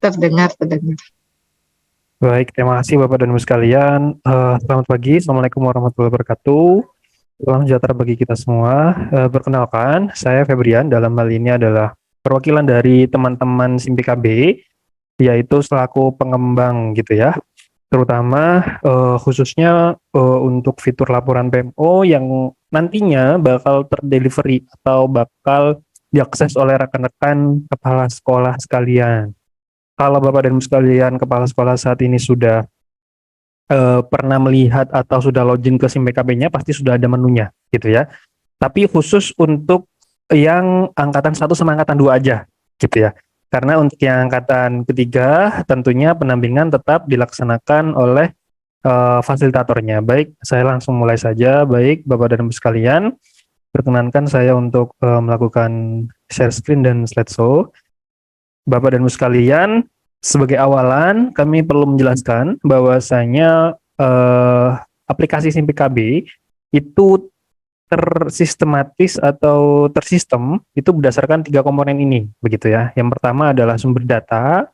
Terdengar, terdengar. Baik, terima kasih Bapak dan Ibu sekalian. Selamat pagi, Assalamualaikum warahmatullahi wabarakatuh. Salam sejahtera bagi kita semua. Perkenalkan, saya Febrian. Dalam hal ini adalah perwakilan dari teman-teman SIM PKB, yaitu selaku pengembang gitu ya. Terutama khususnya untuk fitur laporan PMO yang nantinya bakal terdelivery atau bakal diakses oleh rekan-rekan kepala sekolah sekalian. Kalau Bapak dan Ibu sekalian kepala sekolah saat ini sudah pernah melihat atau sudah login ke SIM PKB-nya, pasti sudah ada menunya gitu ya. Tapi khusus untuk yang angkatan 1 sama angkatan 2 aja gitu ya. Karena untuk yang angkatan ketiga tentunya pendampingan tetap dilaksanakan oleh fasilitatornya. Baik, saya langsung mulai saja. Baik, Bapak dan Ibu sekalian, perkenankan saya untuk melakukan share screen dan slideshow. Bapak dan Ibu sekalian, sebagai awalan kami perlu menjelaskan bahwasanya aplikasi SIM PKB itu tersistematis atau tersistem itu berdasarkan 3 komponen ini, begitu ya. Yang pertama adalah sumber data,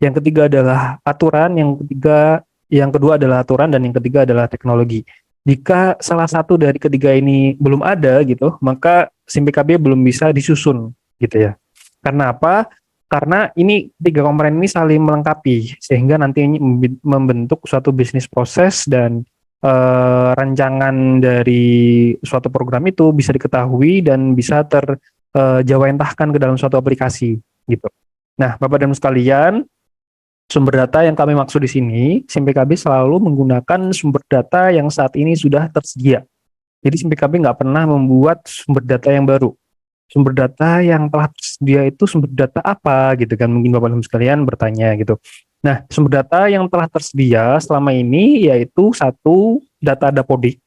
yang ketiga adalah aturan, yang kedua adalah aturan, dan yang ketiga adalah teknologi. Jika salah satu dari ketiga ini belum ada gitu, maka SIM PKB belum bisa disusun gitu ya. Karena apa? Karena ini 3 komponen ini saling melengkapi sehingga nanti ini membentuk suatu bisnis proses dan rancangan dari suatu program itu bisa diketahui dan bisa terjawantahkan ke dalam suatu aplikasi gitu. Nah, Bapak dan Ibu sekalian, sumber data yang kami maksud di sini, SIM PKB selalu menggunakan sumber data yang saat ini sudah tersedia. Jadi SIM PKB nggak pernah membuat sumber data yang baru. Sumber data yang telah tersedia itu sumber data apa gitu kan, mungkin Bapak dan Ibu sekalian bertanya gitu. Nah, sumber data yang telah tersedia selama ini yaitu satu, data Dapodik.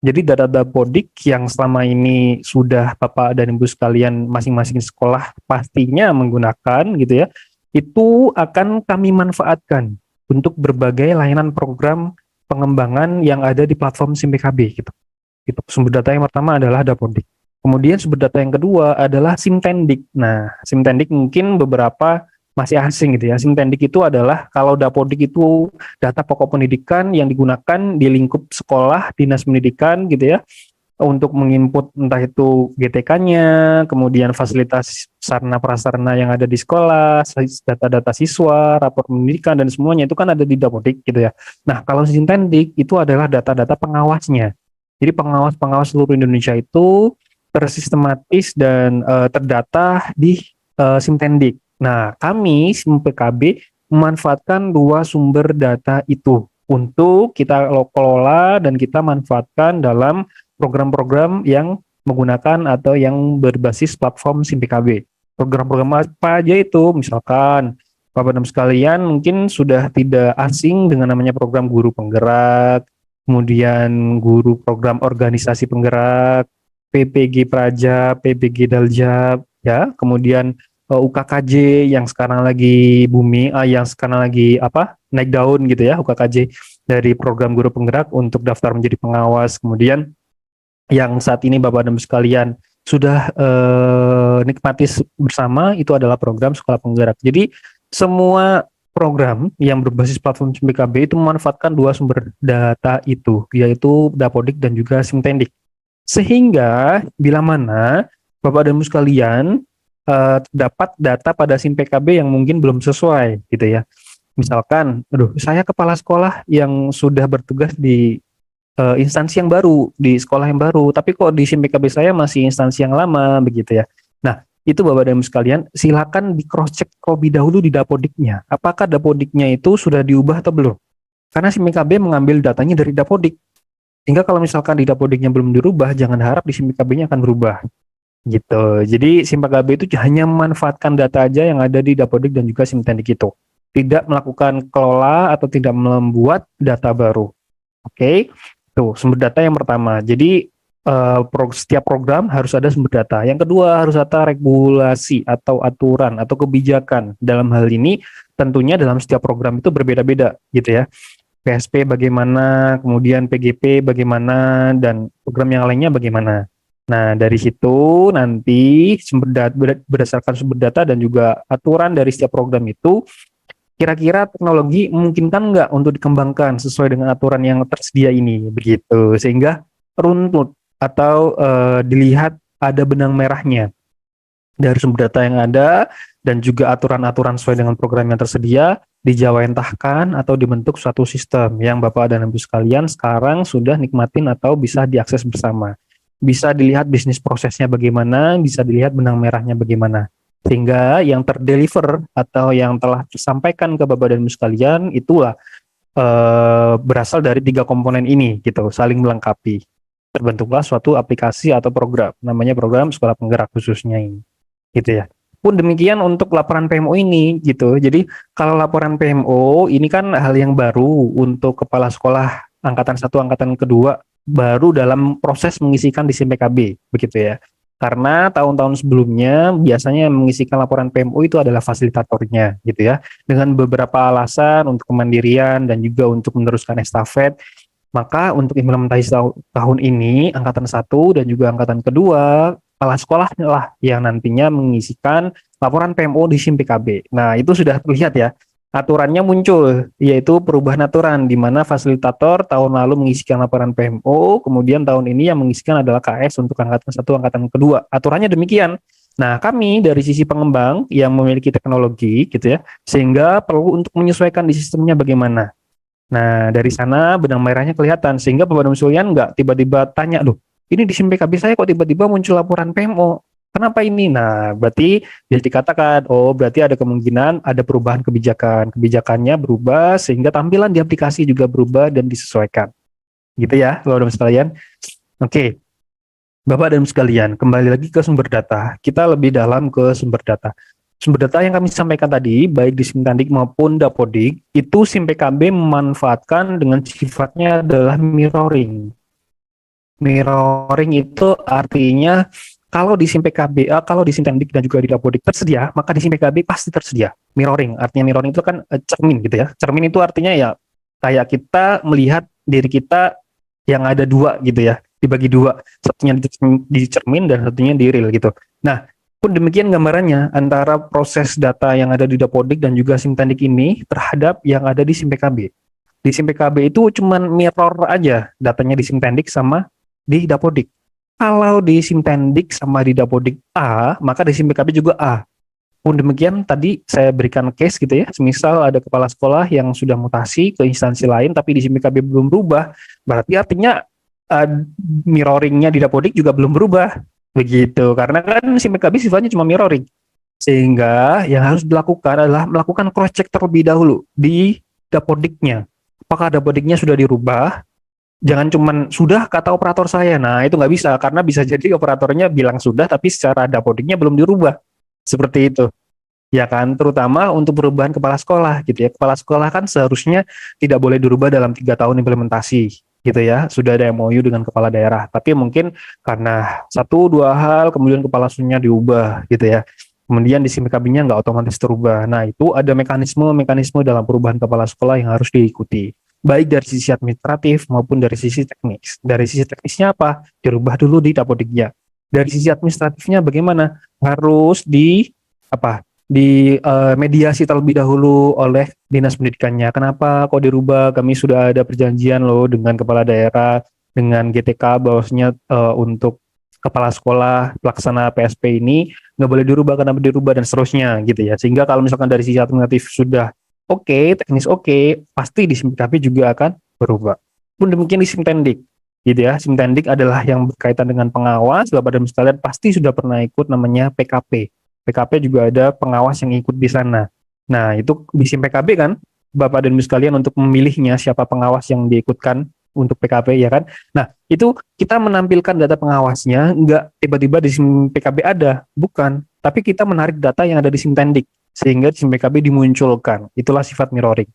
Jadi data Dapodik yang selama ini sudah Bapak dan Ibu sekalian masing-masing sekolah pastinya menggunakan gitu ya, itu akan kami manfaatkan untuk berbagai layanan program pengembangan yang ada di platform SIM PKB gitu. Gitu. Sumber data yang pertama adalah Dapodik. Kemudian sumber data yang kedua adalah Simtendik. Nah, Simtendik mungkin beberapa masih asing gitu ya. Simtendik itu adalah kalau Dapodik itu data pokok pendidikan yang digunakan di lingkup sekolah, dinas pendidikan gitu ya, untuk menginput entah itu GTK-nya, kemudian fasilitas sarana prasarana yang ada di sekolah, data-data siswa, rapor pendidikan dan semuanya itu kan ada di Dapodik gitu ya. Nah, kalau Simtendik itu adalah data-data pengawasnya. Jadi pengawas-pengawas seluruh Indonesia itu tersistematis dan terdata di Simtendik. Nah, kami SIM PKB memanfaatkan 2 sumber data itu untuk kita kelola dan kita manfaatkan dalam program-program yang menggunakan atau yang berbasis platform SIM PKB. Program-program apa aja itu? Misalkan Bapak dan Ibu sekalian mungkin sudah tidak asing dengan namanya program guru penggerak, kemudian guru program organisasi penggerak, PPG Praja, PPG Daljab, ya, kemudian UKKJ yang sekarang lagi booming, yang sekarang lagi naik daun gitu ya, UKKJ dari program guru penggerak untuk daftar menjadi pengawas. Kemudian yang saat ini Bapak dan Ibu sekalian sudah nikmati bersama itu adalah program sekolah penggerak. Jadi semua program yang berbasis platform SIM PKB itu memanfaatkan 2 sumber data itu, yaitu Dapodik dan juga Simtendik. Sehingga bila mana Bapak dan Ibu sekalian dapat data pada SIM PKB yang mungkin belum sesuai gitu ya. Misalkan, saya kepala sekolah yang sudah bertugas di instansi yang baru, di sekolah yang baru, tapi kok di SIM PKB saya masih instansi yang lama begitu ya. Nah, itu Bapak dan Ibu sekalian, silakan di cross check terlebih dahulu di Dapodiknya. Apakah Dapodiknya itu sudah diubah atau belum? Karena SIM PKB mengambil datanya dari Dapodik. Sehingga kalau misalkan di Dapodiknya belum dirubah, jangan harap di SIM PKB-nya akan berubah. Gitu. Jadi SIM PKB itu hanya memanfaatkan data aja yang ada di Dapodik dan juga Simtendik itu. Tidak melakukan kelola atau tidak membuat data baru. Oke. Tuh, sumber data yang pertama. Jadi setiap program harus ada sumber data. Yang kedua harus ada regulasi atau aturan atau kebijakan. Dalam hal ini tentunya dalam setiap program itu berbeda-beda gitu ya. PSP bagaimana, kemudian PGP bagaimana, dan program yang lainnya bagaimana. Nah, dari situ nanti berdasarkan sumber data dan juga aturan dari setiap program itu kira-kira teknologi memungkinkan nggak untuk dikembangkan sesuai dengan aturan yang tersedia ini, begitu. Sehingga runtut atau dilihat ada benang merahnya dari sumber data yang ada dan juga aturan-aturan sesuai dengan program yang tersedia dijawantahkan atau dibentuk suatu sistem yang Bapak dan Ibu sekalian sekarang sudah nikmatin atau bisa diakses bersama. Bisa dilihat bisnis prosesnya bagaimana, bisa dilihat benang merahnya bagaimana. Sehingga yang terdeliver atau yang telah disampaikan ke Bapak dan Ibu sekalian itulah berasal dari tiga komponen ini gitu, saling melengkapi. Terbentuklah suatu aplikasi atau program, namanya program sekolah penggerak khususnya ini gitu ya. Pun demikian untuk laporan PMO ini gitu. Jadi kalau laporan PMO ini kan hal yang baru untuk kepala sekolah angkatan 1, angkatan kedua baru dalam proses mengisikan di SIM PKB begitu ya. Karena tahun-tahun sebelumnya biasanya yang mengisikan laporan PMO itu adalah fasilitatornya gitu ya. Dengan beberapa alasan untuk kemandirian dan juga untuk meneruskan estafet. Maka untuk implementasi tahun ini angkatan 1 dan juga angkatan kedua kepala sekolah lah yang nantinya mengisikan laporan PMO di SIM PKB. Nah, itu sudah terlihat ya. Aturannya muncul, yaitu perubahan aturan, di mana fasilitator tahun lalu mengisikan laporan PMO, kemudian tahun ini yang mengisikan adalah KS untuk angkatan 1, angkatan kedua. Aturannya demikian. Nah, kami dari sisi pengembang yang memiliki teknologi gitu ya, sehingga perlu untuk menyesuaikan di sistemnya bagaimana. Nah, dari sana benang merahnya kelihatan, sehingga Bapak dan Sulian nggak tiba-tiba tanya, loh, ini di SIM PKB saya kok tiba-tiba muncul laporan PMO? Kenapa ini? Nah, berarti bisa dikatakan, oh berarti ada kemungkinan ada perubahan kebijakan. Kebijakannya berubah, sehingga tampilan di aplikasi juga berubah dan disesuaikan. Gitu ya, Bapak dan sekalian. Oke, Bapak dan sekalian, kembali lagi ke sumber data. Kita lebih dalam ke sumber data. Sumber data yang kami sampaikan tadi, baik di Simtandik maupun Dapodik, itu SIM PKB memanfaatkan dengan sifatnya adalah mirroring. Mirroring itu artinya kalau di SIM PKB, kalau di Simtandik dan juga di Dapodik tersedia, maka di SIM PKB pasti tersedia. Mirroring, artinya mirroring itu kan cermin gitu ya. Cermin itu artinya ya kayak kita melihat diri kita yang ada dua gitu ya, dibagi dua, satunya di cermin dan satunya di real gitu. Nah, pun demikian gambarannya antara proses data yang ada di Dapodik dan juga Simtandik ini terhadap yang ada di SIM PKB. Di SIM PKB itu cuman mirror aja datanya di Simtandik sama di Dapodik. Kalau di Simtandik sama di Dapodik A, maka di SIM PKB juga A. Pun demikian tadi saya berikan case gitu ya, semisal ada kepala sekolah yang sudah mutasi ke instansi lain tapi di SIM PKB belum berubah, berarti artinya uh, mirroringnya di Dapodik juga belum berubah begitu, karena kan SIM PKB sifatnya cuma mirroring, sehingga yang harus dilakukan adalah melakukan cross check terlebih dahulu di Dapodiknya, apakah Dapodiknya sudah dirubah. Jangan cuman sudah kata operator saya, nah itu nggak bisa, karena bisa jadi operatornya bilang sudah tapi secara Dapodiknya belum dirubah seperti itu ya kan, terutama untuk perubahan kepala sekolah gitu ya. Kepala sekolah kan seharusnya tidak boleh dirubah dalam 3 tahun implementasi gitu ya, sudah ada MOU dengan kepala daerah, tapi mungkin karena satu dua hal kemudian kepala sunya diubah gitu ya, kemudian di SIM kabinnya nggak otomatis terubah. Nah, itu ada mekanisme-mekanisme dalam perubahan kepala sekolah yang harus diikuti, baik dari sisi administratif maupun dari sisi teknis. Dari sisi teknisnya apa? Dirubah dulu di Dapodiknya. Dari sisi administratifnya bagaimana? Harus di apa? Di mediasi terlebih dahulu oleh dinas pendidikannya. Kenapa kok dirubah? Kami sudah ada perjanjian loh dengan kepala daerah, dengan GTK bahwasanya untuk kepala sekolah pelaksana PSP ini nggak boleh dirubah, karena dirubah dan seterusnya gitu ya. Sehingga kalau misalkan dari sisi administratif sudah oke, teknis oke, pasti di SIMKP juga akan berubah. Pun demikian di Simtendik gitu ya. Simtendik adalah yang berkaitan dengan pengawas. Bapak dan sekalian pasti sudah pernah ikut namanya PKP. PKP juga ada pengawas yang ikut di sana. Nah, itu di SIM PKB kan, Bapak dan Ibu sekalian untuk memilihnya siapa pengawas yang diikutkan untuk PKP ya kan. Nah, itu kita menampilkan data pengawasnya, nggak tiba-tiba di SIM PKB ada, bukan. Tapi kita menarik data yang ada di SIM Tendik, sehingga di SIM PKB dimunculkan. Itulah sifat mirroring,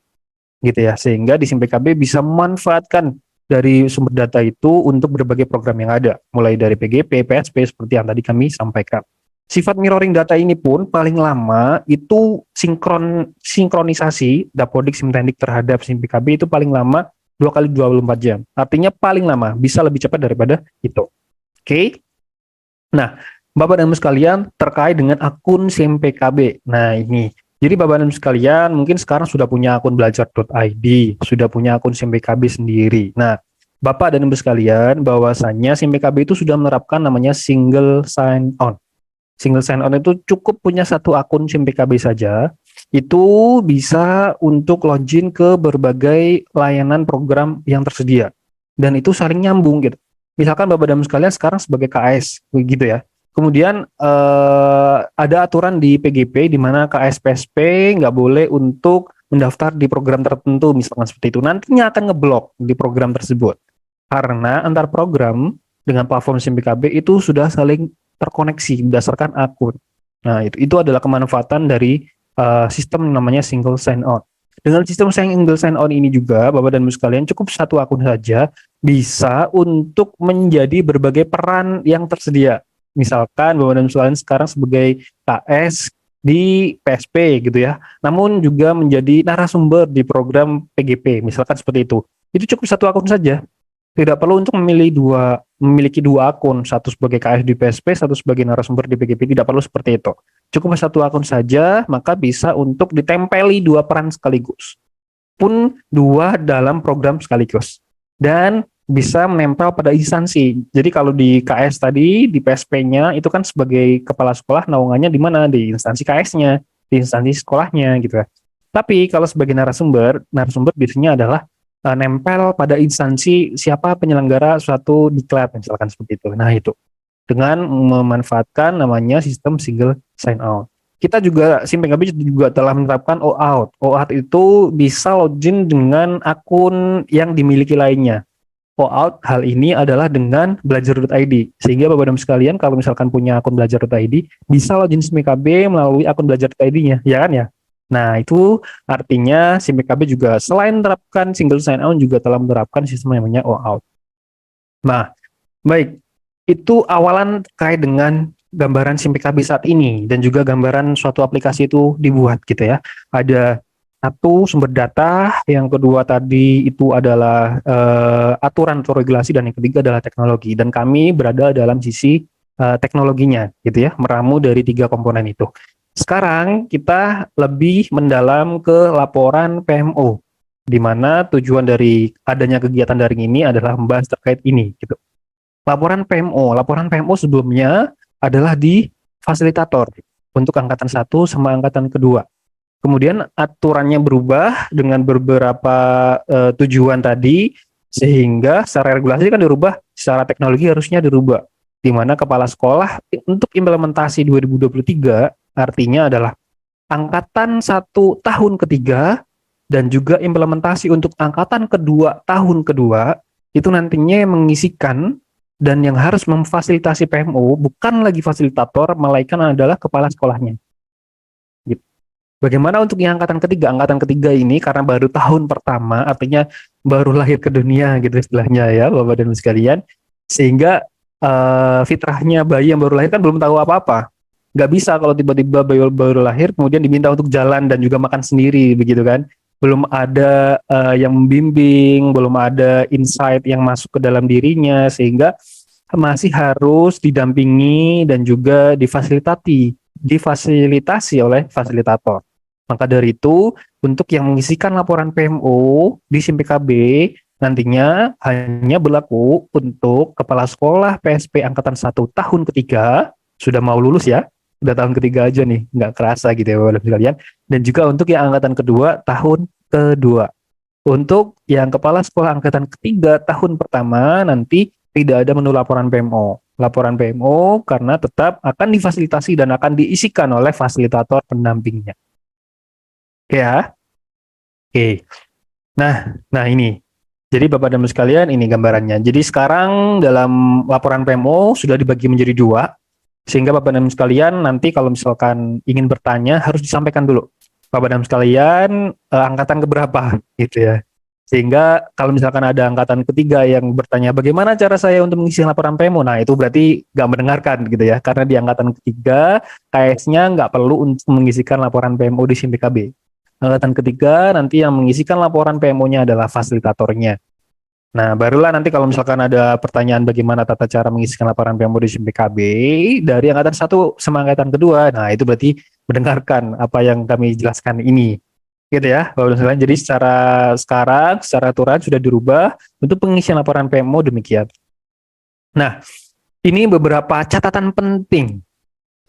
gitu ya. Sehingga di SIM PKB bisa memanfaatkan dari sumber data itu untuk berbagai program yang ada, mulai dari PGP, PSP, seperti yang tadi kami sampaikan. Sifat mirroring data ini pun paling lama itu sinkronisasi Dapodik Simtendik terhadap SIM PKB itu paling lama 2 kali 24 jam. Artinya paling lama, bisa lebih cepat daripada itu. Oke. Nah, Bapak dan Ibu sekalian terkait dengan akun SIM PKB. Nah, ini Jadi Bapak dan Ibu sekalian, mungkin sekarang sudah punya akun belajar.id, sudah punya akun SIMPKB sendiri. Nah, Bapak dan Ibu sekalian, bahwasannya SIMPKB itu sudah menerapkan namanya single sign on. Single sign on itu cukup punya satu akun SIMPKB saja, itu bisa untuk login ke berbagai layanan program yang tersedia. Dan itu saling nyambung gitu. Misalkan Bapak dan Ibu sekalian sekarang sebagai KS, begitu ya. Kemudian ada aturan di PGP di mana KS-PSP nggak boleh untuk mendaftar di program tertentu, misalkan seperti itu. Nantinya akan ngeblok di program tersebut. Karena antar program dengan platform SIMPKB itu sudah saling terkoneksi berdasarkan akun. Nah, itu adalah kemanfaatan dari sistem namanya single sign on. Dengan sistem single sign on ini juga, Bapak dan Ibu sekalian, cukup satu akun saja bisa untuk menjadi berbagai peran yang tersedia. Misalkan Bapak dan Ibu sekalian sekarang sebagai KS di PSP gitu ya, namun juga menjadi narasumber di program PGP, misalkan seperti itu. Itu cukup satu akun saja. Tidak perlu untuk memiliki dua akun, satu sebagai KS di PSP, satu sebagai narasumber di PGP, tidak perlu seperti itu. Cukup satu akun saja, maka bisa untuk ditempeli dua peran sekaligus. Pun dua dalam program sekaligus. Dan bisa menempel pada instansi. Jadi kalau di KS tadi, di PSP-nya, itu kan sebagai kepala sekolah naungannya di mana? Di instansi KS-nya, di instansi sekolahnya gitu ya. Tapi kalau sebagai narasumber biasanya adalah nempel pada instansi siapa penyelenggara suatu diklat, misalkan seperti itu. Nah itu, dengan memanfaatkan namanya sistem single sign on. Kita juga, SIMPKB juga telah menerapkan OAuth. OAuth itu bisa login dengan akun yang dimiliki lainnya. OAuth hal ini adalah dengan belajar.id. Sehingga Bapak dan Ibu sekalian, kalau misalkan punya akun belajar.id, bisa login SIMPKB melalui akun belajar.id-nya, ya kan ya? Nah, itu artinya SIMPKB juga selain menerapkan single sign on juga telah menerapkan sistem yang namanya OAuth. Nah, baik, itu awalan terkait dengan gambaran SIMPKB saat ini dan juga gambaran suatu aplikasi itu dibuat gitu ya. Ada satu sumber data, yang kedua tadi itu adalah aturan atau regulasi, dan yang ketiga adalah teknologi. Dan kami berada dalam sisi teknologinya gitu ya, meramu dari tiga komponen itu. Sekarang kita lebih mendalam ke laporan PMO, di mana tujuan dari adanya kegiatan daring ini adalah membahas terkait ini gitu. Laporan PMO sebelumnya adalah di fasilitator untuk angkatan 1 sama angkatan kedua. Kemudian aturannya berubah dengan beberapa tujuan tadi, sehingga secara regulasi kan dirubah, secara teknologi harusnya dirubah. Di mana kepala sekolah untuk implementasi 2023 artinya adalah angkatan 1 tahun ketiga dan juga implementasi untuk angkatan kedua tahun kedua itu nantinya mengisikan, dan yang harus memfasilitasi PMO bukan lagi fasilitator, melainkan adalah kepala sekolahnya. Gitu. Bagaimana untuk yang angkatan ketiga? Angkatan ketiga ini karena baru tahun pertama, artinya baru lahir ke dunia gitu istilahnya ya, Bapak dan Ibu sekalian, sehingga fitrahnya bayi yang baru lahir kan belum tahu apa-apa. Nggak bisa kalau tiba-tiba baru lahir kemudian diminta untuk jalan dan juga makan sendiri begitu kan. Belum ada yang membimbing, belum ada insight yang masuk ke dalam dirinya, sehingga masih harus didampingi dan juga difasilitasi oleh fasilitator. Maka dari itu, untuk yang mengisikan laporan PMO di SIMPKB nantinya hanya berlaku untuk kepala sekolah PSP angkatan 1 tahun ketiga, sudah mau lulus ya, udah tahun ketiga aja nih, nggak kerasa gitu ya Bapak sekalian. Dan juga untuk yang angkatan kedua tahun kedua. Untuk yang kepala sekolah angkatan ketiga tahun pertama nanti tidak ada menu laporan PMO. Laporan PMO karena tetap akan difasilitasi dan akan diisikan oleh fasilitator pendampingnya. Ya, oke. Nah ini. Jadi Bapak dan Ibu sekalian, ini gambarannya. Jadi sekarang dalam laporan PMO sudah dibagi menjadi dua, sehingga Bapak dan Ibu sekalian nanti kalau misalkan ingin bertanya harus disampaikan dulu. Bapak dan Ibu sekalian angkatan keberapa gitu ya. Sehingga kalau misalkan ada angkatan ketiga yang bertanya bagaimana cara saya untuk mengisi laporan PMO, nah itu berarti nggak mendengarkan gitu ya. Karena di angkatan ketiga KS-nya nggak perlu untuk mengisikan laporan PMO di SIMPKB. Angkatan ketiga nanti yang mengisikan laporan PMO-nya adalah fasilitatornya. Nah, barulah nanti kalau misalkan ada pertanyaan bagaimana tata cara mengisikan laporan PMO di PKB dari angkatan satu sama angkatan kedua. Nah, itu berarti mendengarkan apa yang kami jelaskan ini. Gitu ya, Bapak dan sekalian. Jadi secara aturan sudah dirubah untuk pengisian laporan PMO demikian. Nah, ini beberapa catatan penting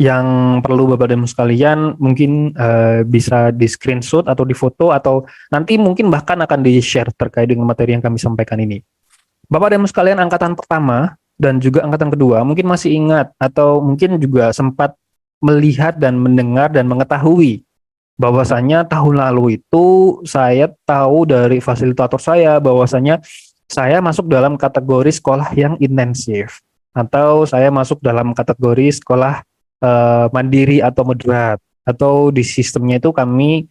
yang perlu Bapak dan Ibu sekalian mungkin bisa di screenshot atau di foto atau nanti mungkin bahkan akan di-share terkait dengan materi yang kami sampaikan ini. Bapak dan Ibu sekalian angkatan pertama dan juga angkatan kedua mungkin masih ingat atau mungkin juga sempat melihat dan mendengar dan mengetahui bahwasanya tahun lalu itu saya tahu dari fasilitator saya bahwasanya saya masuk dalam kategori sekolah yang intensif atau saya masuk dalam kategori sekolah mandiri atau moderat atau di sistemnya itu kami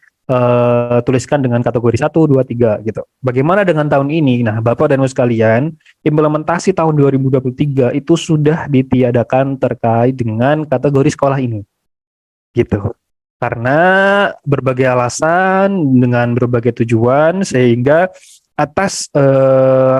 tuliskan dengan kategori 1, 2, 3 gitu. Bagaimana dengan tahun ini? Nah, Bapak dan Ibu sekalian, implementasi tahun 2023 itu sudah ditiadakan terkait dengan kategori sekolah ini gitu. Karena berbagai alasan dengan berbagai tujuan sehingga atas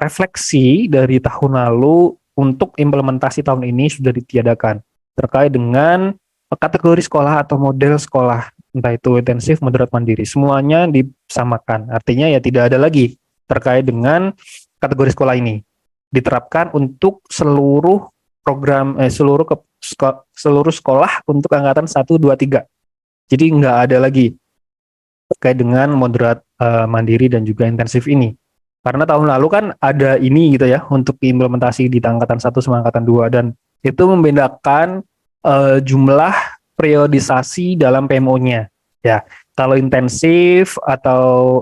refleksi dari tahun lalu untuk implementasi tahun ini sudah ditiadakan terkait dengan kategori sekolah atau model sekolah entah itu intensif, moderat, mandiri semuanya disamakan. Artinya ya tidak ada lagi terkait dengan kategori sekolah ini diterapkan untuk seluruh program seluruh sekolah untuk angkatan 1, 2, 3. Jadi nggak ada lagi terkait dengan moderat, mandiri dan juga intensif ini. Karena tahun lalu kan ada ini gitu ya untuk implementasi di angkatan 1 sama angkatan 2 dan itu membedakan jumlah periodisasi dalam PMO-nya. Ya, kalau intensif atau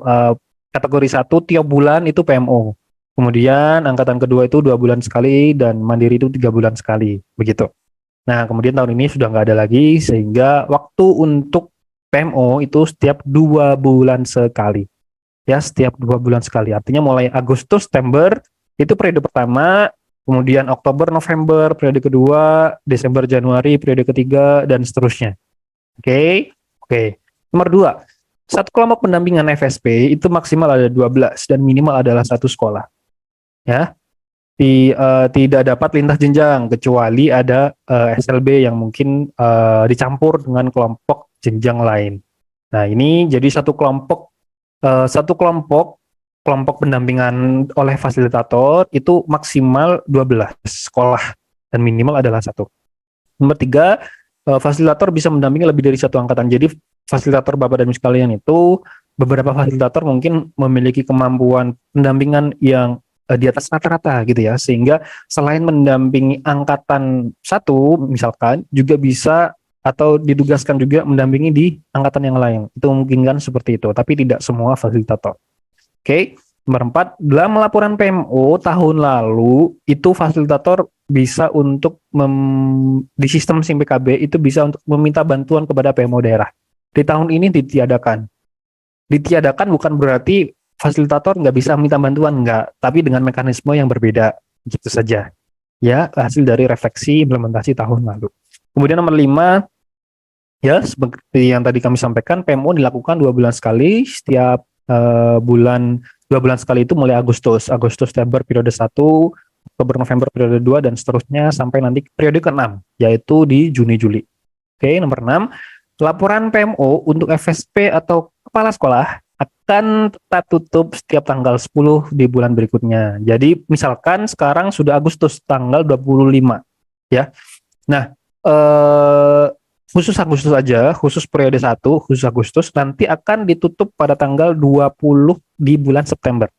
kategori 1 tiap bulan itu PMO. Kemudian angkatan kedua itu 2 bulan sekali dan mandiri itu 3 bulan sekali, begitu. Nah, kemudian tahun ini sudah nggak ada lagi, sehingga waktu untuk PMO itu setiap 2 bulan sekali. Ya, setiap 2 bulan sekali. Artinya mulai Agustus, September, itu periode pertama, kemudian Oktober, November, periode kedua, Desember, Januari, periode ketiga, dan seterusnya. Oke? Oke. Nomor 2, satu kelompok pendampingan FSP itu maksimal ada 12 dan minimal adalah satu sekolah. Ya, tidak dapat lintas jenjang kecuali ada SLB yang mungkin dicampur dengan kelompok jenjang lain. Nah, ini jadi satu kelompok pendampingan oleh fasilitator itu maksimal 12 sekolah dan minimal adalah satu. Nomor 3, fasilitator bisa mendampingi lebih dari satu angkatan. Jadi fasilitator Bapak dan Ibu sekalian itu beberapa fasilitator mungkin memiliki kemampuan pendampingan yang di atas rata-rata gitu ya, sehingga selain mendampingi angkatan 1 misalkan juga bisa atau didugaskan juga mendampingi di angkatan yang lain. Itu memungkinkan seperti itu, tapi tidak semua fasilitator. Oke. Nomor 4, dalam laporan PMO tahun lalu itu fasilitator bisa untuk di sistem SIM PKB itu bisa untuk meminta bantuan kepada PMO daerah. Di tahun ini ditiadakan. Ditiadakan bukan berarti fasilitator nggak bisa minta bantuan, nggak, tapi dengan mekanisme yang berbeda, gitu saja. Ya, hasil dari refleksi implementasi tahun lalu. Kemudian nomor 5, ya seperti yang tadi kami sampaikan, PMO dilakukan 2 bulan sekali, setiap bulan 2 bulan sekali itu mulai Agustus, September periode 1, Oktober, November periode 2, dan seterusnya sampai nanti periode ke-6, yaitu di Juni, Juli. Oke, nomor 6, laporan PMO untuk FSP atau kepala sekolah akan tetap tutup setiap tanggal 10 di bulan berikutnya. Jadi misalkan sekarang sudah Agustus tanggal 25 ya. Nah, khusus Agustus aja, khusus periode 1, khusus Agustus nanti akan ditutup pada tanggal 20 di bulan September.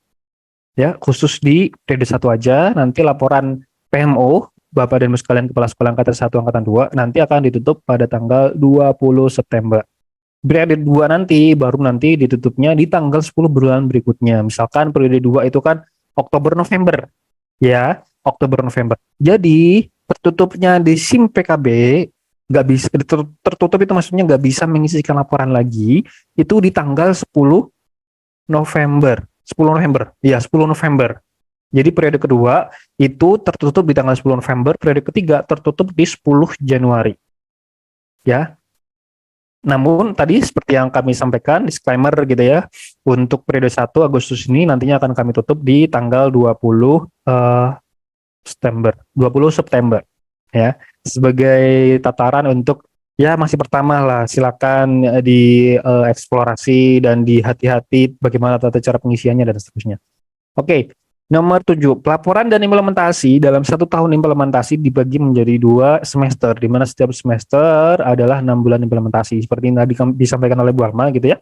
Ya, khusus di periode 1 aja, nanti laporan PMO Bapak dan Ibu sekalian kepala sekolah angkatan 1, angkatan 2 nanti akan ditutup pada tanggal 20 September. Periode 2 nanti baru nanti ditutupnya di tanggal 10 bulan berikutnya. Misalkan periode 2 itu kan Oktober November. Ya, Oktober November. Jadi, tertutupnya di SIM PKB nggak bisa tertutup itu maksudnya nggak bisa mengisikan laporan lagi itu di tanggal 10 November. 10 November. Ya, 10 November. Jadi periode kedua itu tertutup di tanggal 10 November, periode ketiga tertutup di 10 Januari. Ya. Namun tadi seperti yang kami sampaikan, disclaimer gitu ya, untuk periode 1 Agustus ini nantinya akan kami tutup di tanggal 20 September ya. Sebagai tataran untuk ya masih pertama lah, silakan di eksplorasi dan di hati-hati bagaimana tata cara pengisiannya dan seterusnya. Oke, nomor 7, pelaporan dan implementasi. Dalam 1 tahun implementasi dibagi menjadi 2 semester, di mana setiap semester adalah 6 bulan implementasi. Seperti yang tadi disampaikan oleh Bu Alma gitu ya.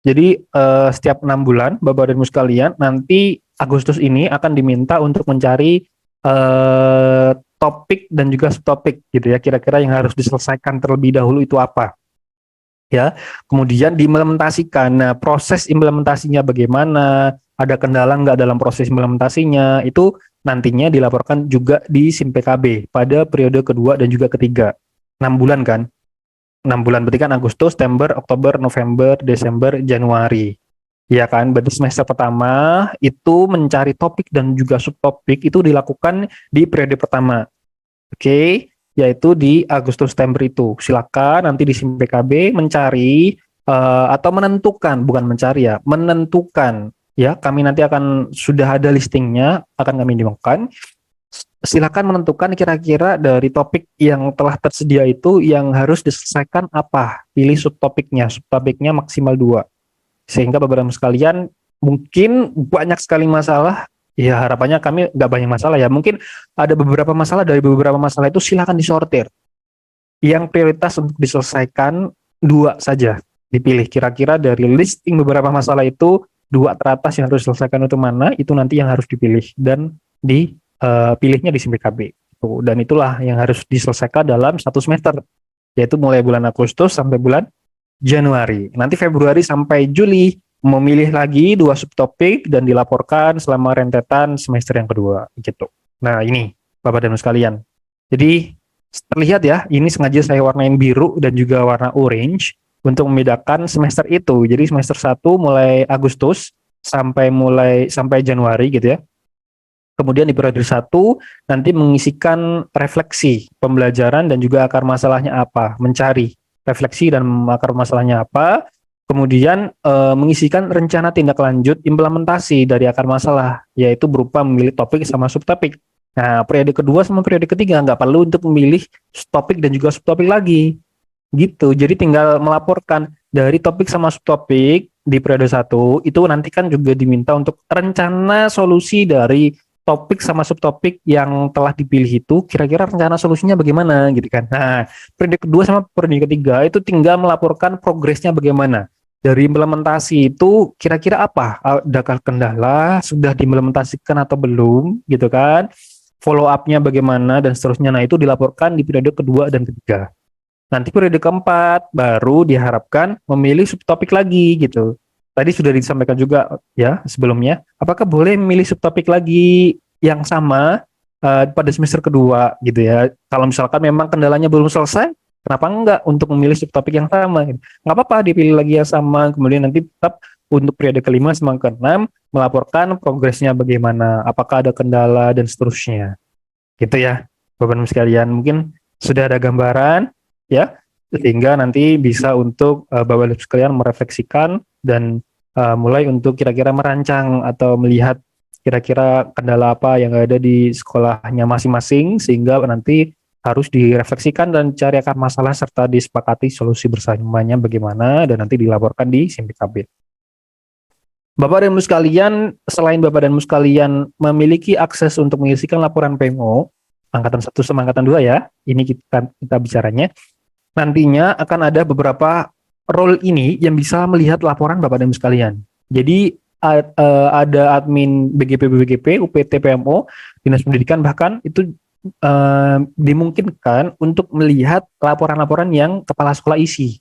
Jadi setiap 6 bulan, Bapak dan Ibu sekalian, nanti Agustus ini akan diminta untuk mencari topik dan juga subtopik gitu ya. Kira-kira yang harus diselesaikan terlebih dahulu itu apa? Ya, kemudian diimplementasikan. Nah, proses implementasinya bagaimana? Ada kendala nggak dalam proses implementasinya? Itu nantinya dilaporkan juga di SIM PKB pada periode kedua dan juga ketiga. 6 bulan kan? 6 bulan berarti kan Agustus, September, Oktober, November, Desember, Januari. Ya kan? Berarti semester pertama itu mencari topik dan juga subtopik itu dilakukan di periode pertama. Oke, yaitu di Agustus September itu. Silakan nanti di SIM PKB mencari atau menentukan, bukan mencari ya, menentukan ya. Kami nanti akan sudah ada listingnya, akan kami dimakan. Silakan menentukan kira-kira dari topik yang telah tersedia itu yang harus diselesaikan apa. Pilih subtopiknya, subtopiknya maksimal 2. Sehingga beberapa sekalian mungkin banyak sekali masalah. Ya harapannya kami nggak banyak masalah ya. Mungkin ada beberapa masalah, dari beberapa masalah itu silakan disortir. Yang prioritas untuk diselesaikan 2 saja dipilih. Kira-kira dari listing beberapa masalah itu 2 teratas yang harus diselesaikan itu mana, itu nanti yang harus dipilih dan dipilihnya di SIMPKB. Dan itulah yang harus diselesaikan dalam 1 semester, yaitu mulai bulan Agustus sampai bulan Januari. Nanti Februari sampai Juli memilih lagi 2 subtopik dan dilaporkan selama rentetan semester yang kedua gitu. Nah ini Bapak dan Ibu sekalian. Jadi terlihat ya, ini sengaja saya warnain biru dan juga warna orange untuk membedakan semester itu. Jadi semester 1 mulai Agustus sampai Januari gitu ya. Kemudian di periode 1 nanti mengisikan refleksi pembelajaran dan juga akar masalahnya apa, mencari refleksi dan akar masalahnya apa, kemudian mengisikan rencana tindak lanjut implementasi dari akar masalah, yaitu berupa memilih topik sama subtopik. Nah, periode kedua sama periode ketiga nggak perlu untuk memilih topik dan juga subtopik lagi, gitu. Jadi tinggal melaporkan dari topik sama subtopik di periode 1, itu nanti kan juga diminta untuk rencana solusi dari topik sama subtopik yang telah dipilih itu, kira-kira rencana solusinya bagaimana gitu kan. Nah, periode kedua sama periode ketiga itu tinggal melaporkan progresnya bagaimana. Dari implementasi itu kira-kira apa? Adakah kendala, sudah diimplementasikan atau belum gitu kan. Follow up-nya bagaimana dan seterusnya. Nah, itu dilaporkan di periode kedua dan ketiga. Nanti periode keempat baru diharapkan memilih subtopik lagi gitu. Tadi sudah disampaikan juga ya sebelumnya, apakah boleh memilih subtopik lagi yang sama pada semester kedua gitu ya. Kalau misalkan memang kendalanya belum selesai, kenapa enggak untuk memilih subtopik yang sama? Gitu. Nggak apa-apa dipilih lagi yang sama, kemudian nanti tetap untuk periode kelima sama keenam melaporkan progresnya bagaimana, apakah ada kendala dan seterusnya. Gitu ya, Bapak-Ibu sekalian. Mungkin sudah ada gambaran ya, sehingga nanti bisa untuk Bapak-Ibu sekalian merefleksikan dan mulai untuk kira-kira merancang atau melihat kira-kira kendala apa yang ada di sekolahnya masing-masing, sehingga nanti harus direfleksikan dan cari akar masalah serta disepakati solusi bersamanya bagaimana dan nanti dilaporkan di SIMPKB. Bapak dan Ibu sekalian, selain Bapak dan Ibu sekalian memiliki akses untuk mengisikan laporan PMO angkatan 1 sama angkatan 2 ya, ini kita bicaranya. Nantinya akan ada beberapa role ini yang bisa melihat laporan Bapak dan Ibu sekalian. Jadi ada admin BGP, UPT, PMO, Dinas Pendidikan bahkan itu dimungkinkan untuk melihat laporan-laporan yang kepala sekolah isi.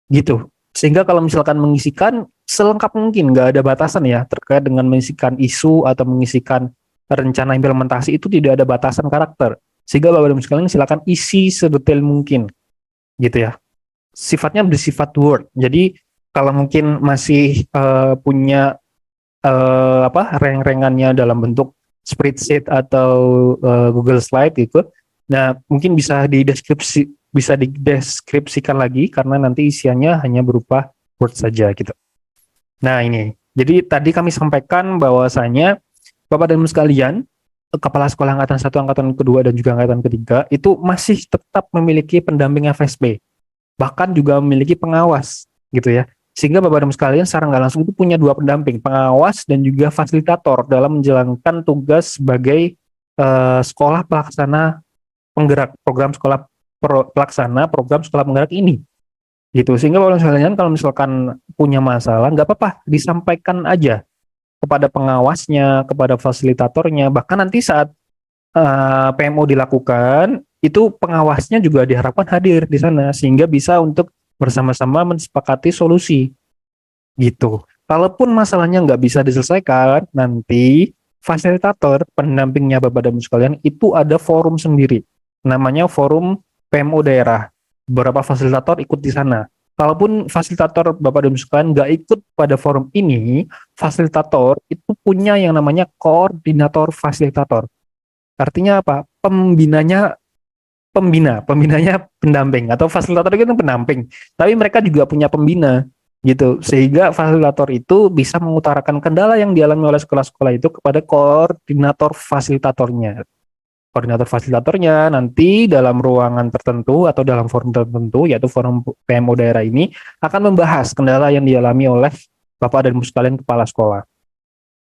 Gitu. Sehingga kalau misalkan mengisikan selengkap mungkin, nggak ada batasan ya terkait dengan mengisikan isu atau mengisikan rencana implementasi, itu tidak ada batasan karakter. Sehingga Bapak dan Ibu sekalian silakan isi sedetail mungkin. Gitu ya. Sifatnya bersifat Word. Jadi kalau mungkin masih punya reng-rengannya dalam bentuk spreadsheet atau Google Slide gitu, nah mungkin bisa bisa dideskripsikan lagi karena nanti isiannya hanya berupa word saja gitu. Nah ini, jadi tadi kami sampaikan bahwasanya Bapak dan Ibu sekalian, Kepala Sekolah Angkatan 1, Angkatan Kedua, dan juga Angkatan Ketiga itu masih tetap memiliki pendamping FSB, bahkan juga memiliki pengawas gitu ya. Sehingga Bapak dan Ibu sekalian secara nggak langsung itu punya dua pendamping, pengawas dan juga fasilitator dalam menjalankan tugas sebagai sekolah pelaksana penggerak program sekolah pelaksana program sekolah penggerak ini gitu. Sehingga Bapak dan Ibu sekalian kalau misalkan punya masalah nggak apa-apa, disampaikan aja kepada pengawasnya, kepada fasilitatornya, bahkan nanti saat PMO dilakukan, itu pengawasnya juga diharapkan hadir di sana sehingga bisa untuk bersama-sama mensepakati solusi gitu. Kalaupun masalahnya nggak bisa diselesaikan, nanti fasilitator pendampingnya Bapak dan Ibu sekalian itu ada forum sendiri, namanya forum PMO daerah. Beberapa fasilitator ikut di sana. Kalaupun fasilitator Bapak dan Ibu sekalian nggak ikut pada forum ini, fasilitator itu punya yang namanya koordinator fasilitator. Artinya apa? Pembinanya pendamping atau fasilitator itu pendamping. Tapi mereka juga punya pembina gitu. Sehingga fasilitator itu bisa mengutarakan kendala yang dialami oleh sekolah-sekolah itu kepada koordinator fasilitatornya. Koordinator fasilitatornya nanti dalam ruangan tertentu atau dalam forum tertentu, yaitu forum PMO daerah ini, akan membahas kendala yang dialami oleh Bapak dan Ibu sekalian kepala sekolah.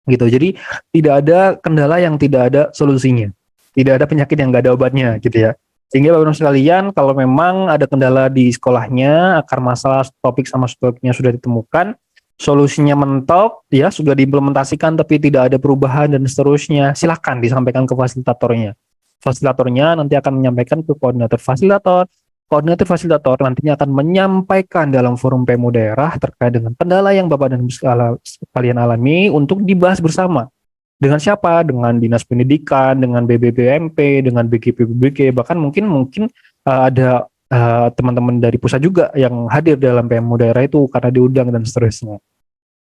Gitu. Jadi tidak ada kendala yang tidak ada solusinya. Tidak ada penyakit yang nggak ada obatnya gitu ya. Sehingga Bapak Ibu sekalian kalau memang ada kendala di sekolahnya, akar masalah topik sama topiknya sudah ditemukan, solusinya mentok, ya sudah diimplementasikan tapi tidak ada perubahan dan seterusnya, silakan disampaikan ke fasilitatornya. Fasilitatornya nanti akan menyampaikan ke koordinator fasilitator. Koordinator fasilitator nantinya akan menyampaikan dalam forum PMO daerah terkait dengan kendala yang Bapak dan Ibu sekalian alami untuk dibahas bersama. Dengan siapa? Dengan Dinas Pendidikan, dengan BBPMP, dengan BGPBG, bahkan mungkin ada teman-teman dari pusat juga yang hadir dalam PMO daerah itu karena diundang dan seterusnya.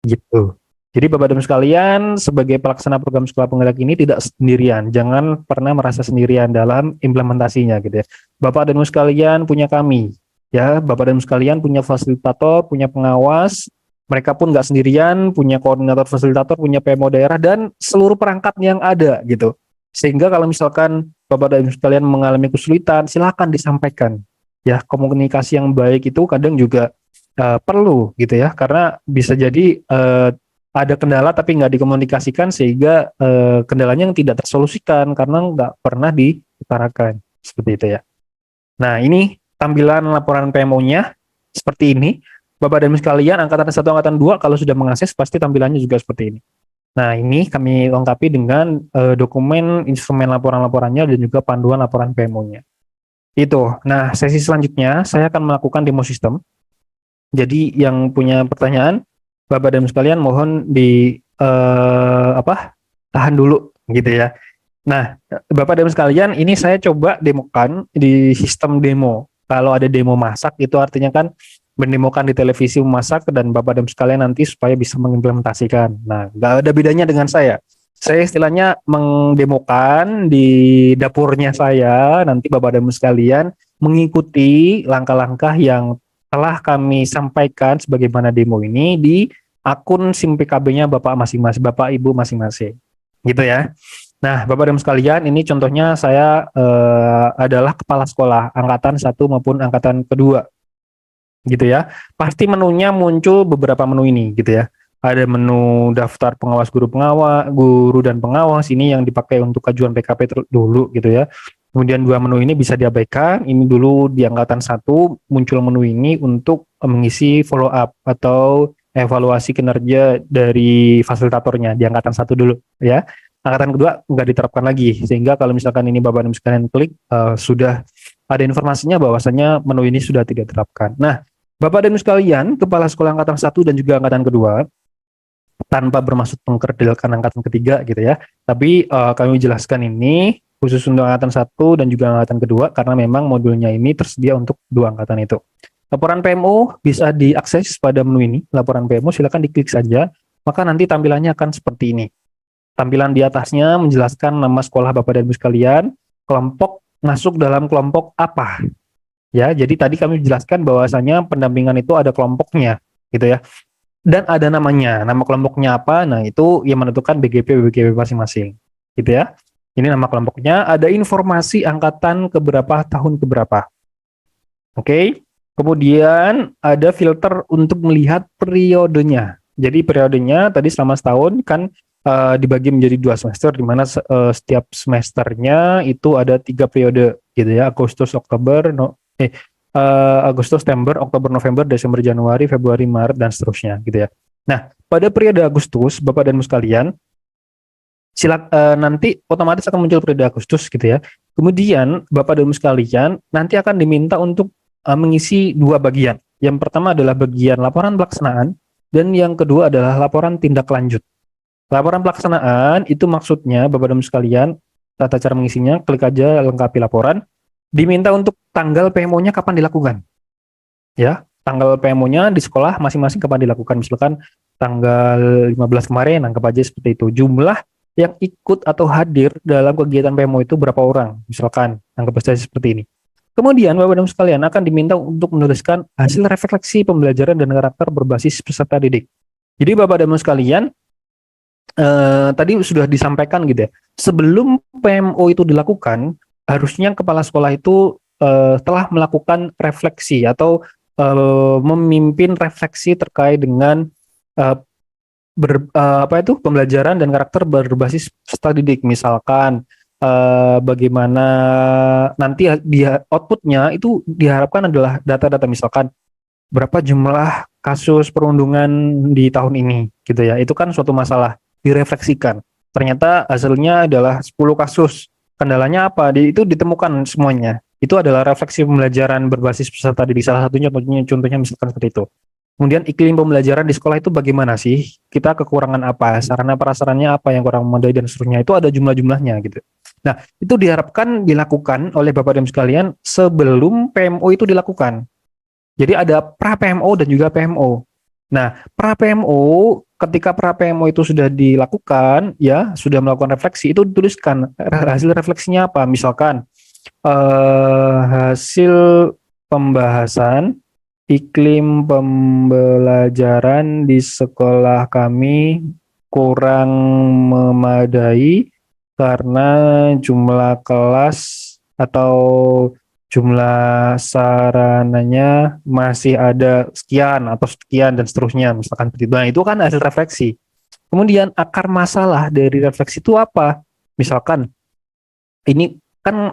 Gitu. Jadi Bapak dan Ibu sekalian sebagai pelaksana program sekolah penggerak ini tidak sendirian. Jangan pernah merasa sendirian dalam implementasinya gitu ya. Bapak dan Ibu sekalian punya kami. Ya, Bapak dan Ibu sekalian punya fasilitator, punya pengawas, mereka pun nggak sendirian, punya koordinator fasilitator, punya PMO daerah, dan seluruh perangkat yang ada gitu. Sehingga kalau misalkan Bapak dan Ibu sekalian mengalami kesulitan, silakan disampaikan. Ya, komunikasi yang baik itu kadang juga perlu gitu ya, karena bisa jadi ada kendala tapi nggak dikomunikasikan sehingga kendalanya yang tidak tersolusikan karena nggak pernah diutarakan. Seperti itu ya. Nah, ini tampilan laporan PMO-nya seperti ini. Bapak dan Ibu sekalian, angkatan 1, angkatan 2 kalau sudah mengakses pasti tampilannya juga seperti ini. Nah, ini kami lengkapi dengan dokumen instrumen laporan-laporannya dan juga panduan laporan PMO-nya. Itu. Nah, sesi selanjutnya saya akan melakukan demo sistem. Jadi yang punya pertanyaan, Bapak dan Ibu sekalian mohon tahan dulu gitu ya. Nah, Bapak dan Ibu sekalian, ini saya coba demokan di sistem demo. Kalau ada demo masak itu artinya kan mendemokan di televisi memasak dan Bapak dan Ibu sekalian nanti supaya bisa mengimplementasikan. Nah, nggak ada bedanya dengan saya. Saya istilahnya mendemokan di dapurnya saya, nanti Bapak dan Ibu sekalian mengikuti langkah-langkah yang telah kami sampaikan sebagaimana demo ini di akun SIM PKB-nya Bapak masing-masing, Bapak Ibu masing-masing. Gitu ya. Nah, Bapak dan Ibu sekalian, ini contohnya saya adalah kepala sekolah angkatan 1 maupun angkatan kedua. Gitu ya. Pasti menunya muncul beberapa menu ini gitu ya. Ada menu daftar pengawas guru dan pengawas, ini yang dipakai untuk kajuan PKP dulu gitu ya. Kemudian dua menu ini bisa diabaikan. Ini dulu di angkatan 1 muncul menu ini untuk mengisi follow up atau evaluasi kinerja dari fasilitatornya di angkatan 1 dulu ya. Angkatan kedua nggak diterapkan lagi, sehingga kalau misalkan ini Bapak dan sekalian klik sudah ada informasinya bahwasanya menu ini sudah tidak diterapkan. Nah, Bapak dan Ibu sekalian, kepala sekolah angkatan 1 dan juga angkatan kedua, tanpa bermaksud mengkerdilkan angkatan ketiga gitu ya, tapi kami jelaskan ini khusus untuk angkatan 1 dan juga angkatan kedua karena memang modulnya ini tersedia untuk dua angkatan itu. Laporan PMO bisa diakses pada menu ini, laporan PMO silakan diklik saja, maka nanti tampilannya akan seperti ini. Tampilan di atasnya menjelaskan nama sekolah Bapak dan Ibu sekalian, kelompok masuk dalam kelompok apa. Ya, jadi tadi kami jelaskan bahwasanya pendampingan itu ada kelompoknya, gitu ya. Dan ada namanya. Nama kelompoknya apa? Nah, itu yang menentukan BGP masing-masing, gitu ya. Ini nama kelompoknya. Ada informasi angkatan keberapa, tahun keberapa. Oke. Kemudian ada filter untuk melihat periodenya. Jadi periodenya tadi selama setahun kan dibagi menjadi 2 semester, di mana setiap semesternya itu ada 3 periode, gitu ya. Agustus, Oktober, Agustus, September, Oktober, November, Desember, Januari, Februari, Maret, dan seterusnya, gitu ya. Nah, pada periode Agustus, Bapak dan Ibu sekalian, nanti otomatis akan muncul periode Agustus, gitu ya. Kemudian Bapak dan Ibu sekalian nanti akan diminta untuk mengisi 2 bagian. Yang pertama adalah bagian laporan pelaksanaan, dan yang kedua adalah laporan tindak lanjut. Laporan pelaksanaan itu maksudnya Bapak dan Ibu sekalian, tata cara mengisinya, klik aja lengkapi laporan. Diminta untuk tanggal PMO-nya kapan dilakukan. Ya, tanggal PMO-nya di sekolah masing-masing kapan dilakukan. Misalkan tanggal 15 kemarin, anggap aja seperti itu. Jumlah yang ikut atau hadir dalam kegiatan PMO itu berapa orang, misalkan, anggap saja seperti ini. Kemudian Bapak dan Ibu sekalian akan diminta untuk menuliskan hasil refleksi pembelajaran dan karakter berbasis peserta didik. Jadi Bapak dan Ibu sekalian, tadi sudah disampaikan gitu ya, sebelum PMO itu dilakukan, harusnya kepala sekolah itu telah melakukan refleksi atau memimpin refleksi terkait dengan uh, pembelajaran dan karakter berbasis peserta didik. Misalkan bagaimana nanti dia outputnya itu diharapkan adalah data-data, misalkan berapa jumlah kasus perundungan di tahun ini, gitu ya. Itu kan suatu masalah, direfleksikan. Ternyata hasilnya adalah 10 kasus. Kendalanya apa? Itu ditemukan semuanya. Itu adalah refleksi pembelajaran berbasis peserta didik. Salah satunya contohnya misalkan seperti itu. Kemudian iklim pembelajaran di sekolah itu bagaimana sih? Kita kekurangan apa? Sarana prasarannya apa yang kurang memadai dan seterusnya. Itu ada jumlah-jumlahnya gitu. Nah, itu diharapkan dilakukan oleh Bapak dan sekalian sebelum PMO itu dilakukan. Jadi ada pra PMO dan juga PMO. Nah, pra PMO, ketika pra PMO itu sudah dilakukan, ya sudah melakukan refleksi, itu dituliskan hasil refleksinya apa. Misalkan hasil pembahasan iklim pembelajaran di sekolah kami kurang memadai karena jumlah kelas atau jumlah sarananya masih ada sekian atau sekian dan seterusnya, misalkan seperti itu. Nah, itu kan hasil refleksi. Kemudian akar masalah dari refleksi itu apa? Misalkan ini kan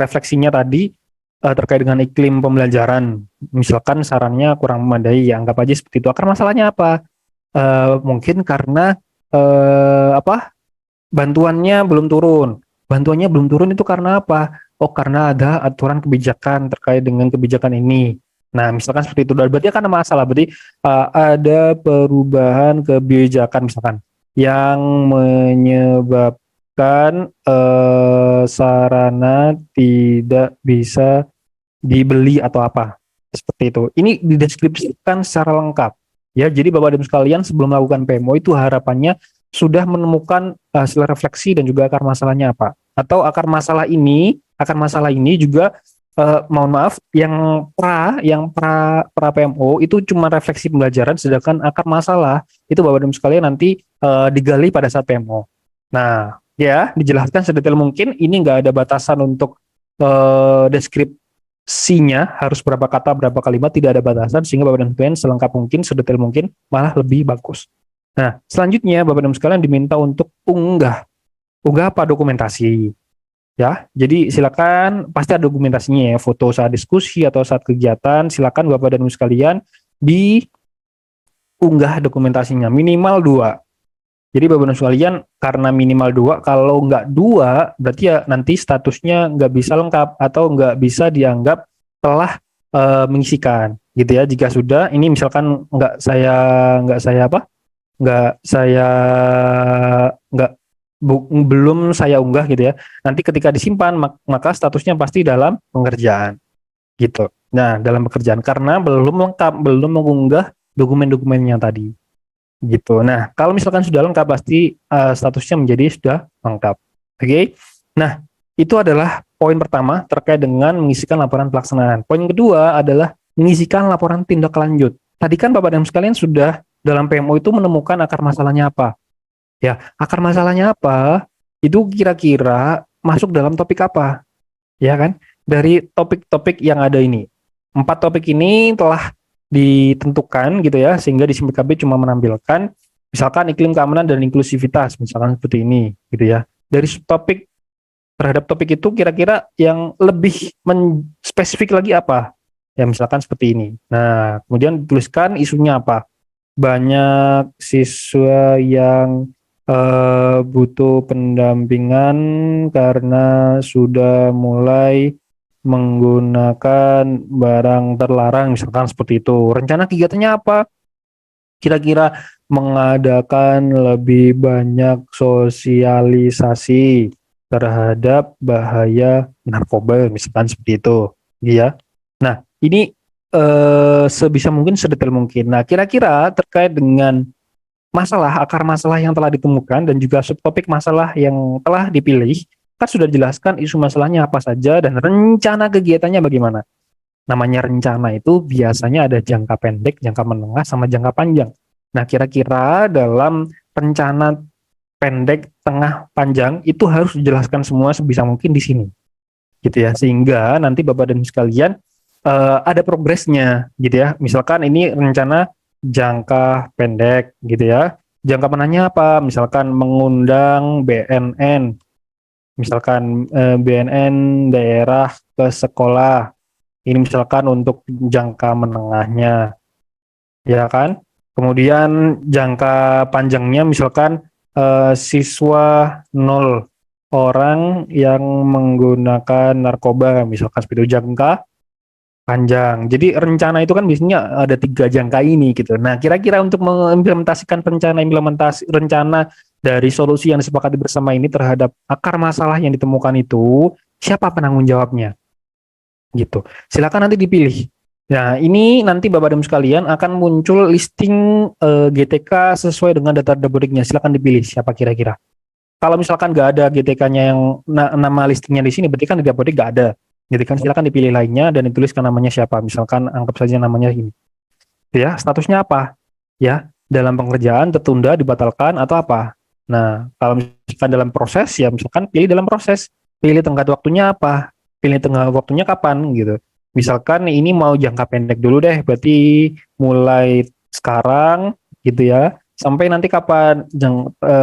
refleksinya tadi terkait dengan iklim pembelajaran. Misalkan sarannya kurang memadai, ya anggap aja seperti itu. Akar masalahnya apa? Mungkin karena bantuannya belum turun. Bantuannya belum turun itu karena apa? Oh, karena ada aturan kebijakan terkait dengan kebijakan ini. Nah, misalkan seperti itu. Berarti kan ada masalah. Berarti ada perubahan kebijakan misalkan yang menyebabkan sarana tidak bisa dibeli atau apa. Seperti itu. Ini dideskripsikan secara lengkap. Ya, jadi Bapak dan Ibu sekalian sebelum melakukan PMO itu harapannya sudah menemukan hasil refleksi dan juga akar masalahnya apa. Atau akar masalah ini juga mohon maaf, yang pra PMO itu cuma refleksi pembelajaran, sedangkan akar masalah itu Bapak dan Ibu sekalian nanti digali pada saat PMO. Nah, ya dijelaskan sedetail mungkin. Ini nggak ada batasan untuk deskripsinya harus berapa kata, berapa kalimat, tidak ada batasan, sehingga Bapak dan Ibu sekalian selengkap mungkin, sedetail mungkin, malah lebih bagus. Nah, selanjutnya Bapak dan Ibu sekalian diminta untuk unggah apa dokumentasi. Ya, jadi silakan, pasti ada dokumentasinya ya, foto saat diskusi atau saat kegiatan, silakan Bapak dan Ibu sekalian diunggah dokumentasinya minimal 2. Jadi Bapak dan Ibu sekalian, karena minimal 2, kalau nggak 2 berarti ya nanti statusnya nggak bisa lengkap atau nggak bisa dianggap telah mengisikan, gitu ya. Jika sudah, ini misalkan nggak saya apa? nggak saya nggak belum saya unggah gitu ya. Nanti ketika disimpan maka statusnya pasti dalam pengerjaan gitu. Nah, dalam pekerjaan karena belum lengkap, belum mengunggah dokumen-dokumennya tadi gitu. Nah, kalau misalkan sudah lengkap pasti statusnya menjadi sudah lengkap. Oke. Nah, itu adalah poin pertama terkait dengan mengisikan laporan pelaksanaan. Poin kedua adalah mengisikan laporan tindak lanjut. Tadi kan Bapak dan sekalian sudah dalam PMO itu menemukan akar masalahnya apa. Ya, akar masalahnya apa? Itu kira-kira masuk dalam topik apa? Ya kan? Dari topik-topik yang ada ini. 4 topik ini telah ditentukan gitu ya, sehingga di SIMPKB cuma menampilkan misalkan iklim keamanan dan inklusivitas, misalkan seperti ini gitu ya. Dari subtopik terhadap topik itu kira-kira yang lebih spesifik lagi apa? Ya misalkan seperti ini. Nah, kemudian dituliskan isunya apa? Banyak siswa yang butuh pendampingan karena sudah mulai menggunakan barang terlarang, misalkan seperti itu. Rencana kegiatannya apa? Kira-kira mengadakan lebih banyak sosialisasi terhadap bahaya narkoba, misalkan seperti itu, ya. Nah, ini sebisa mungkin sedetail mungkin. Nah, kira-kira terkait dengan masalah, akar masalah yang telah ditemukan dan juga subtopik masalah yang telah dipilih, kan sudah dijelaskan isu masalahnya apa saja dan rencana kegiatannya bagaimana. Namanya rencana itu biasanya ada jangka pendek, jangka menengah, sama jangka panjang. Nah, kira-kira dalam rencana pendek, tengah, panjang itu harus dijelaskan semua sebisa mungkin di sini, gitu ya. Sehingga nanti Bapak dan Ibu sekalian ada progresnya, gitu ya. Misalkan ini rencana jangka pendek, gitu ya. Jangka menengahnya apa? Misalkan mengundang BNN, misalkan BNN daerah ke sekolah. Ini misalkan untuk jangka menengahnya, ya kan? Kemudian jangka panjangnya misalkan siswa 0 orang yang menggunakan narkoba, misalkan seperti itu jangka panjang. Jadi rencana itu kan biasanya ada 3 jangka ini gitu. Nah, kira-kira untuk mengimplementasikan rencana dari solusi yang disepakati bersama ini terhadap akar masalah yang ditemukan itu, siapa penanggung jawabnya? Gitu. Silakan nanti dipilih. Nah, ini nanti Bapak dan Ibu sekalian akan muncul listing GTK sesuai dengan data databodiknya. Silakan dipilih siapa kira-kira. Kalau misalkan nggak ada GTK-nya yang nama listingnya di sini, berarti kan di dapodik nggak ada. Jadi kan silakan dipilih lainnya dan dituliskan namanya siapa. Misalkan anggap saja namanya ini. Ya, statusnya apa? Ya, dalam pengerjaan tertunda, dibatalkan atau apa? Nah, kalau misalkan dalam proses ya misalkan pilih dalam proses. Pilih tenggat waktunya apa? Pilih tenggat waktunya kapan gitu. Misalkan ini mau jangka pendek dulu deh, berarti mulai sekarang gitu ya. Sampai nanti kapan?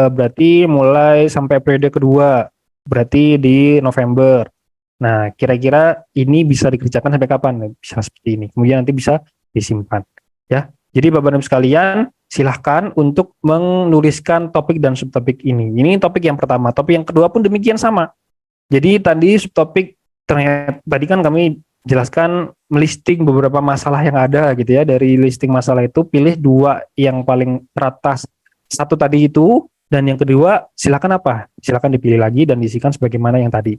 Berarti mulai sampai periode kedua. Berarti di November. Nah, kira-kira ini bisa dikerjakan sampai kapan? Bisa seperti ini. Kemudian nanti bisa disimpan. Ya, jadi Bapak dan Ibu sekalian, silahkan untuk menuliskan topik dan subtopik ini. Ini topik yang pertama. Topik yang kedua pun demikian sama. Jadi tadi subtopik ternyata tadi kan kami jelaskan melisting beberapa masalah yang ada gitu ya. Dari listing masalah itu pilih 2 yang paling teratas. Satu tadi itu dan yang kedua silakan apa? Silakan dipilih lagi dan diisikan sebagaimana yang tadi.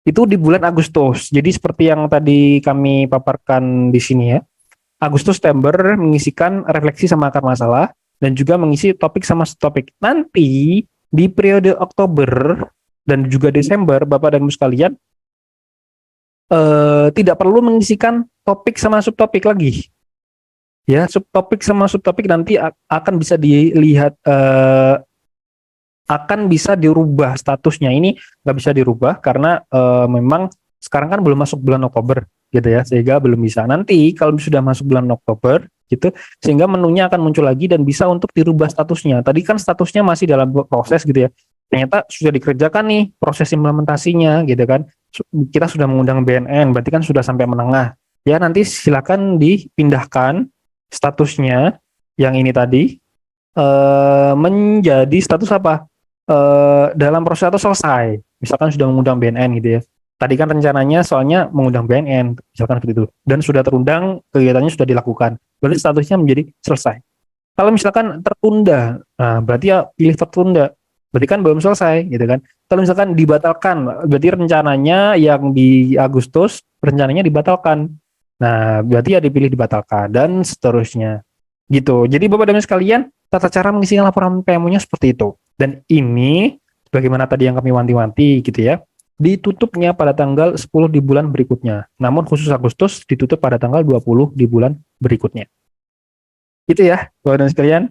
Itu di bulan Agustus. Jadi seperti yang tadi kami paparkan di sini ya. Agustus September mengisikan refleksi sama akar masalah dan juga mengisi topik sama subtopik. Nanti di periode Oktober dan juga Desember Bapak dan Ibu sekalian tidak perlu mengisikan topik sama subtopik lagi. Ya, subtopik sama subtopik nanti akan bisa dilihat akan bisa dirubah statusnya. Ini nggak bisa dirubah karena memang sekarang kan belum masuk bulan Oktober gitu ya, sehingga belum bisa. Nanti kalau sudah masuk bulan Oktober gitu, sehingga menunya akan muncul lagi dan bisa untuk dirubah statusnya. Tadi kan statusnya masih dalam proses gitu ya. Ternyata sudah dikerjakan nih proses implementasinya gitu kan. Kita sudah mengundang BNN, berarti kan sudah sampai menengah. Ya nanti silakan dipindahkan statusnya yang ini tadi menjadi status apa? Dalam proses atau selesai. Misalkan sudah mengundang BNN gitu ya. Tadi kan rencananya soalnya mengundang BNN, misalkan seperti itu. Dan sudah terundang, kegiatannya sudah dilakukan. Berarti statusnya menjadi selesai. Kalau misalkan tertunda, nah berarti ya pilih tertunda. Berarti kan belum selesai gitu kan. Kalau misalkan dibatalkan, berarti rencananya yang di Agustus, rencananya dibatalkan. Nah, berarti ya dipilih dibatalkan dan seterusnya. Gitu. Jadi Bapak dan Ibu sekalian, tata cara mengisi laporan PMO-nya seperti itu. Dan ini bagaimana tadi yang kami wanti-wanti gitu ya. ditutupnya pada tanggal 10 di bulan berikutnya. Namun khusus Agustus ditutup pada tanggal 20 di bulan berikutnya. Itu ya, Bapak dan sekalian.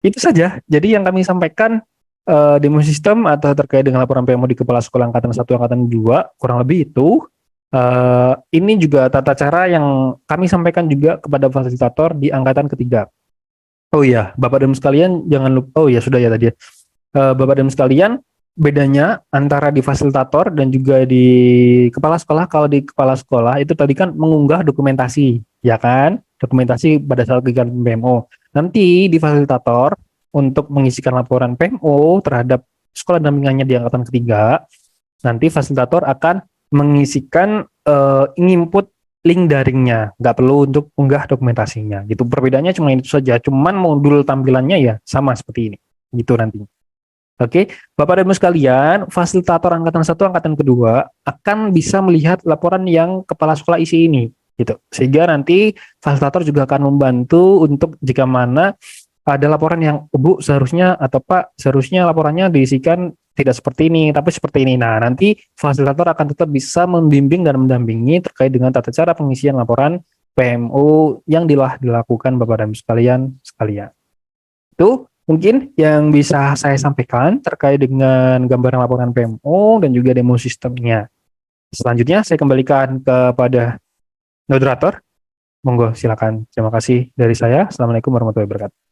Itu saja. Jadi yang kami sampaikan demo sistem atau terkait dengan laporan PMO di Kepala Sekolah Angkatan 1 Angkatan 2 kurang lebih itu. Ini juga tata cara yang kami sampaikan juga kepada fasilitator di angkatan ketiga. Oh iya, Bapak dan sekalian jangan lupa. Oh ya sudah ya tadi ya. Bapak dan sekalian, bedanya antara di fasilitator dan juga di kepala sekolah. Kalau di kepala sekolah itu tadi kan mengunggah dokumentasi, ya kan? Dokumentasi pada saat kegiatan PMO. Nanti di fasilitator untuk mengisikan laporan PMO terhadap sekolah dampingannya di angkatan ketiga, nanti fasilitator akan mengisikan input link daringnya, nggak perlu untuk unggah dokumentasinya. Gitu. Perbedaannya cuma itu saja. Cuman modul tampilannya ya sama seperti ini. Gitu nanti. Oke, Bapak dan Ibu sekalian, fasilitator angkatan 1, angkatan kedua akan bisa melihat laporan yang kepala sekolah isi ini, gitu. Sehingga nanti fasilitator juga akan membantu untuk jika mana ada laporan yang Bu seharusnya atau Pak seharusnya laporannya diisikan tidak seperti ini, tapi seperti ini. Nah, nanti fasilitator akan tetap bisa membimbing dan mendampingi terkait dengan tata cara pengisian laporan PMO yang dilakukan Bapak dan Ibu sekalian. Itu mungkin yang bisa saya sampaikan terkait dengan gambaran laporan PMO dan juga demo sistemnya. Selanjutnya saya kembalikan kepada moderator. Monggo silakan. Terima kasih dari saya. Assalamualaikum warahmatullahi wabarakatuh.